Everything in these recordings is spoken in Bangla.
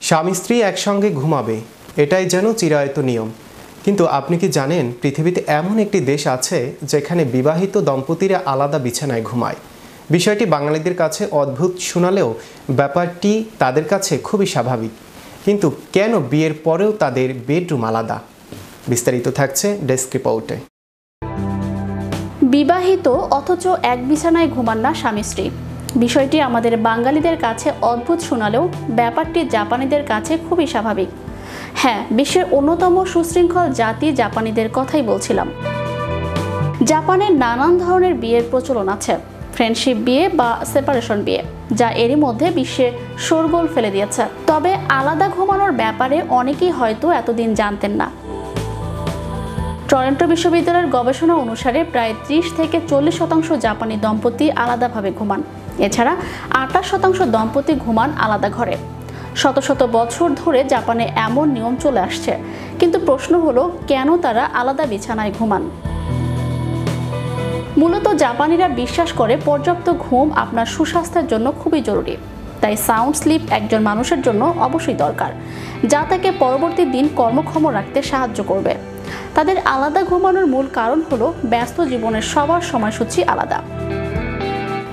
স্বামী স্ত্রী একসঙ্গে ঘুমাবে, এটাই যেন চিরায়ত নিয়ম। কিন্তু আপনি কি জানেন পৃথিবীতে এমন একটি দেশ আছে যেখানে বিবাহিত দম্পতিরা আলাদা বিছানায় ঘুমায়। বিষয়টি বাঙালিদের কাছে অদ্ভুত শোনালেও ব্যাপারটি তাদের কাছে খুবই স্বাভাবিক। কিন্তু কেন বিয়ের পরেও তাদের বেডরুম আলাদা? বিস্তারিত থাকছে ডেস্ক রিপোর্টে। বিবাহিত অথচ এক বিছানায় ঘুমান না স্বামী স্ত্রী। বিষয়টি আমাদের বাঙালিদের কাছে অদ্ভুত শোনালেও ব্যাপারটি জাপানিদের কাছে খুবই স্বাভাবিক। হ্যাঁ, বিশ্বের অন্যতম সুশৃঙ্খল জাতি জাপানিদের কথাই বলছিলাম। জাপানে নানান ধরনের বিয়ের প্রচলন আছে, ফ্রেন্ডশিপ বিয়ে বা সেপারেশন বিয়ে, যা এরই মধ্যে বিশ্বে শোরগোল ফেলে দিয়েছে। তবে আলাদা ঘুমানোর ব্যাপারে অনেকেই হয়তো এতদিন জানতেন না। টরন্টো বিশ্ববিদ্যালয়ের গবেষণা অনুসারে প্রায় 30 থেকে 40% জাপানি দম্পতি আলাদাভাবে ঘুমান। এছাড়া 28% দম্পতি ঘুমান আলাদা ঘরে। শত শত বছর ধরে জাপানে এমন নিয়ম চলে আসছে, কিন্তু প্রশ্ন হলো কেন তারা আলাদা বিছানায় ঘুমান। মূলত জাপানিরা বিশ্বাস করে পর্যাপ্ত ঘুম আপনার সুস্বাস্থ্যের জন্য খুবই জরুরি। তাই সাউন্ড স্লিপ একজন মানুষের জন্য অবশ্যই দরকার, যা তাকে পরবর্তী দিন কর্মক্ষম রাখতে সাহায্য করবে। তাদের আলাদা ঘুমানোর মূল কারণ হলো ব্যস্ত জীবনের সবার সময়সূচি আলাদা।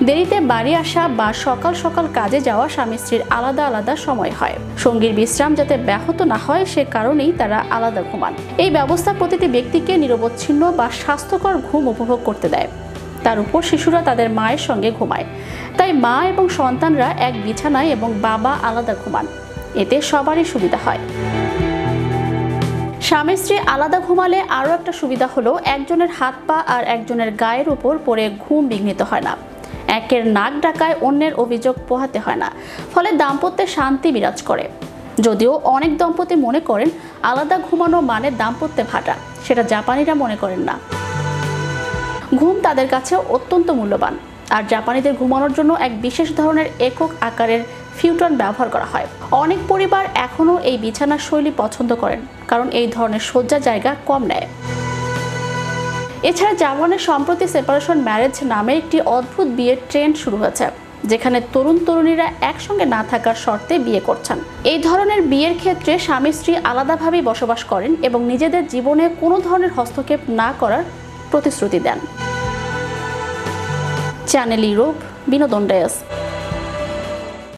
দেরিতে বাড়ি আসা বা সকাল সকাল কাজে যাওয়া স্বামী স্ত্রীর আলাদা আলাদা সময় হয়। সঙ্গীর বিশ্রাম যাতে ব্যাহত না হয় সে কারণেই তারা আলাদা ঘুমান। এই ব্যবস্থা প্রতিটি ব্যক্তিকে নিরবচ্ছিন্ন বা স্বাস্থ্যকর ঘুম উপভোগ করতে দেয়। তার উপর শিশুরা তাদের মায়ের সঙ্গে ঘুমায়, তাই মা এবং সন্তানরা এক বিছানায় এবং বাবা আলাদা ঘুমান। এতে সবারই সুবিধা হয়। স্বামী স্ত্রী আলাদা ঘুমালে আরও একটা সুবিধা হলো একজনের হাত পা আর একজনের গায়ের উপর পড়ে ঘুম বিঘ্নিত হয় না। একের নাক ডাকায় অন্যের অভিযোগ পোহাতে হয় না, ফলে দাম্পত্যে শান্তি বিরাজ করে। যদিও অনেক দম্পতি মনে করেন আলাদা ঘুমানো মানে দাম্পত্যে ভাটা, সেটা জাপানিরা মনে করেন না। ঘুম তাদের কাছে অত্যন্ত মূল্যবান, আর জাপানিদের ঘুমানোর জন্য এক বিশেষ ধরনের একক আকারের ফিউটন ব্যবহার করা হয়। অনেক পরিবার এখনও এই বিছানার শৈলী পছন্দ করেন, কারণ এই ধরনের শয্যা জায়গা কম নেয়। এছাড়া জাপানে সম্প্রতি সেপারেশন ম্যারেজ নামে একটি অদ্ভুত বিয়ের ট্রেন্ড শুরু হয়েছে, যেখানে তরুণ তরুণীরা একসঙ্গে না থাকার শর্তে বিয়ে করছেন। এই ধরনের বিয়ের ক্ষেত্রে স্বামী স্ত্রী আলাদাভাবেই বসবাস করেন এবং নিজেদের জীবনে কোনো ধরনের হস্তক্ষেপ না করার প্রতিশ্রুতি দেন। চ্যানেল ইউরোপ, বিনোদন ডেস্ক।